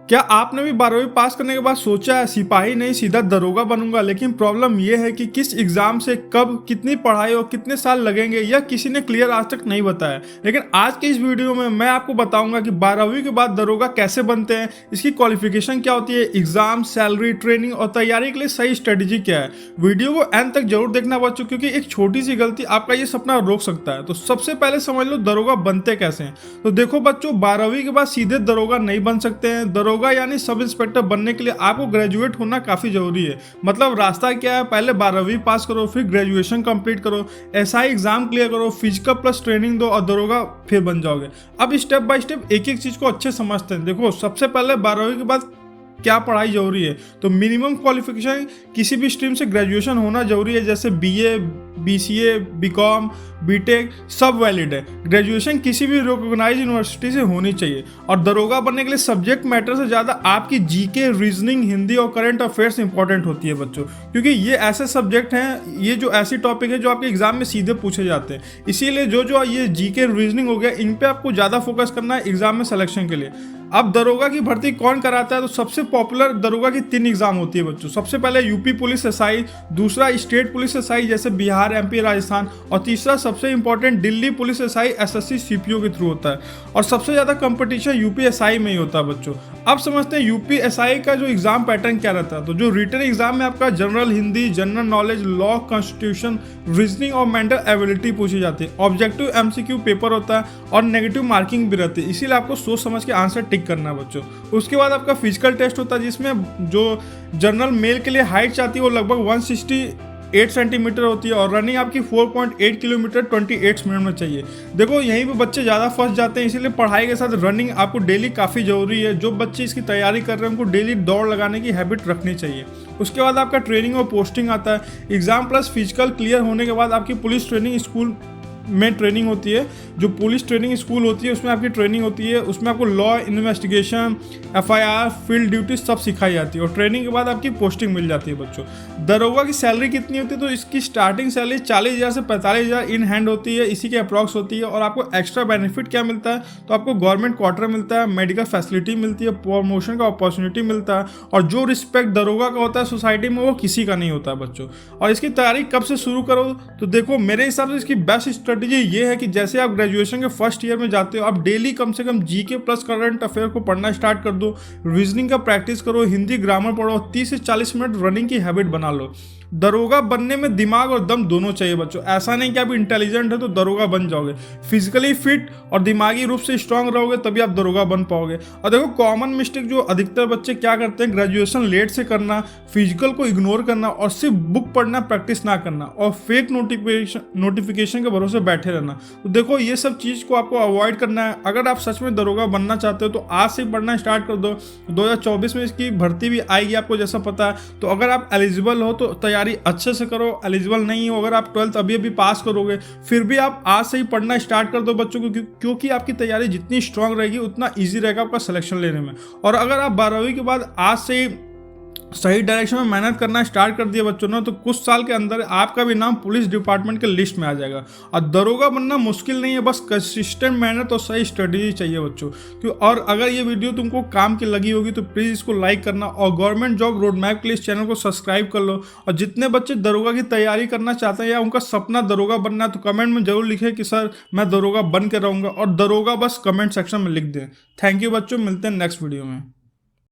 क्या आपने भी 12वीं पास करने के बाद सोचा है सिपाही नहीं सीधा दरोगा बनूंगा, लेकिन प्रॉब्लम यह है कि किस एग्जाम से कब कितनी पढ़ाई और कितने साल लगेंगे यह किसी ने क्लियर आज तक नहीं बताया। लेकिन आज के इस वीडियो में मैं आपको बताऊंगा कि 12वीं के बाद दरोगा कैसे बनते हैं, इसकी क्वालिफिकेशन क्या होती है, एग्जाम, सैलरी, ट्रेनिंग और तैयारी के लिए सही स्ट्रेटेजी क्या है। वीडियो को एंड तक जरूर देखना बच्चों, क्योंकि एक छोटी सी गलती आपका ये सपना रोक सकता है। तो सबसे पहले समझ लो दरोगा बनते कैसे हैं। तो देखो बच्चों, 12वीं के बाद सीधे दरोगा नहीं बन सकते हैं। दरोगा यानी सब इंस्पेक्टर बनने के लिए आपको ग्रेजुएट होना काफी जरूरी है। मतलब रास्ता क्या है, पहले 12वीं पास करो, फिर ग्रेजुएशन कंप्लीट करो, एसआई एग्जाम क्लियर करो, फिजिकल प्लस ट्रेनिंग दो और दरोगा फिर बन जाओगे। अब स्टेप बाय स्टेप एक एक चीज को अच्छे समझते हैं। देखो सबसे पहले 12वीं के बाद क्या पढ़ाई जरूरी है, तो मिनिमम क्वालिफिकेशन किसी भी स्ट्रीम से ग्रेजुएशन होना जरूरी है, जैसे बीए, बीसीए, बीकॉम, बीटेक सब वैलिड है। ग्रेजुएशन किसी भी रिकॉग्नाइज्ड यूनिवर्सिटी से होनी चाहिए। और दरोगा बनने के लिए सब्जेक्ट मैटर से ज़्यादा आपकी जीके, रीजनिंग, हिंदी और करंट अफेयर्स इंपॉर्टेंट होती है बच्चों, क्योंकि ये ऐसे सब्जेक्ट हैं, ये जो ऐसी टॉपिक है जो आपके एग्जाम में सीधे पूछे जाते हैं। इसीलिए जो ये जीके, रीजनिंग हो गया, इन पे आपको ज़्यादा फोकस करना है एग्जाम में सिलेक्शन के लिए। अब दरोगा की भर्ती कौन कराता है, तो सबसे पॉपुलर दरोगा की 3 एग्जाम होती है बच्चों। सबसे पहले यूपी पुलिस एसआई, दूसरा स्टेट पुलिस एसआई जैसे बिहार, एमपी, राजस्थान, और तीसरा सबसे important Delhi police SI SSC CPO के थ्रू होता है। और सबसे ज्यादा कंपटीशन यूपी एसआई में ही होता है बच्चों। अब समझते हैं यूपी एसआई का जो एग्जाम पैटर्न क्या रहता है। तो जो रिटन एग्जाम में आपका general Hindi, general knowledge, law, constitution, reasoning और मेंटल एबिलिटी पूछी जाती है। ऑब्जेक्टिव एमसीक्यू पेपर होता है और नेगेटिव मार्किंग भी रहती है, इसीलिए आपको सोच समझ के आंसर टिक करना बच्चों। उसके बाद आपका फिजिकल टेस्ट होता है, जिसमें जो जनरल मेल के लिए हाइट चाहती है वो लगभग 168 सेंटीमीटर होती है और रनिंग आपकी 4.8 किलोमीटर 28 मिनट में चाहिए। देखो यहीं पे बच्चे ज़्यादा फंस जाते हैं, इसीलिए पढ़ाई के साथ रनिंग आपको डेली काफ़ी ज़रूरी है। जो बच्चे इसकी तैयारी कर रहे हैं उनको डेली दौड़ लगाने की हैबिट रखनी चाहिए। उसके बाद आपका ट्रेनिंग और पोस्टिंग आता है। एग्जाम प्लस फिजिकल क्लियर होने के बाद आपकी पुलिस ट्रेनिंग स्कूल में ट्रेनिंग होती है। जो पुलिस ट्रेनिंग स्कूल होती है उसमें आपकी ट्रेनिंग होती है, उसमें आपको law, investigation, FIR, field duty सब सिखाई जाती है और ट्रेनिंग के बाद आपकी पोस्टिंग मिल जाती है बच्चों। दरोगा की सैलरी कितनी होती है, तो इसकी स्टार्टिंग सैलरी 40,000 से 45,000 इन हैंड होती है, इसी के अप्रॉक्स होती है। और आपको एक्स्ट्रा बेनिफिट क्या मिलता है, तो आपको गवर्नमेंट क्वार्टर मिलता है, मेडिकल फैसिलिटी मिलती है, प्रमोशन का अपॉर्चुनिटी मिलता है, और जो रिस्पेक्ट दरोगा का होता है सोसाइटी में वो किसी का नहीं होता है बच्चों। और इसकी तैयारी कब से शुरू करो, तो देखो मेरे हिसाब से इसकी बेस्ट स्ट्रेटेजी ये है कि जैसे आप ग्रेजुएशन के फर्स्ट ईयर में जाते हो, आप डेली कम से कम जीके प्लस करंट अफेयर को पढ़ना स्टार्ट कर दो, रीजनिंग का प्रैक्टिस करो, हिंदी ग्रामर पढ़ो, 30 से 40 मिनट रनिंग की हैबिट बना लो। दरोगा बनने में दिमाग और दम दोनों चाहिए बच्चों। ऐसा नहीं कि आप इंटेलिजेंट है तो दरोगा बन जाओगे। फिजिकली फिट और दिमागी रूप से स्ट्रांग रहोगे तभी आप दरोगा बन पाओगे। और देखो कॉमन मिस्टेक जो अधिकतर बच्चे क्या करते हैं, ग्रेजुएशन लेट से करना, फिजिकल को इग्नोर करना और सिर्फ बुक पढ़ना, प्रैक्टिस ना करना और फेक नोटिफिकेशन के भरोसे बैठे रहना। तो देखो ये सब चीज़ को आपको अवॉइड करना है। अगर आप सच में दरोगा बनना चाहते हो तो आज से पढ़ना स्टार्ट कर दो। 2024 में इसकी भर्ती भी आएगी आपको जैसा पता है। तो अगर आप एलिजिबल हो तो तैयारी अच्छे से करो, एलिजिबल नहीं हो, अगर आप 12th अभी पास करोगे फिर भी आप आज से ही पढ़ना स्टार्ट कर दो बच्चों को, क्योंकि आपकी तैयारी जितनी स्ट्रांग रहेगी उतना इजी रहेगा आपका सिलेक्शन लेने में। और अगर आप 12वीं के बाद आज से ही सही डायरेक्शन में मेहनत करना स्टार्ट कर दिया बच्चों ने, तो कुछ साल के अंदर आपका भी नाम पुलिस डिपार्टमेंट के लिस्ट में आ जाएगा। और दरोगा बनना मुश्किल नहीं है, बस कंसिस्टेंट मेहनत और सही स्ट्रेटेजी चाहिए बच्चों। और अगर ये वीडियो तुमको काम की लगी होगी तो प्लीज़ इसको लाइक करना और गवर्नमेंट जॉब रोड मैप के लिए इस चैनल को सब्सक्राइब कर लो। और जितने बच्चे दरोगा की तैयारी करना चाहते हैं या उनका सपना दरोगा बनना है तो कमेंट में जरूर लिखें कि सर मैं दरोगा बन के रहूँगा, और दरोगा बस कमेंट सेक्शन में लिख दें। थैंक यू बच्चों, मिलते हैं नेक्स्ट वीडियो में।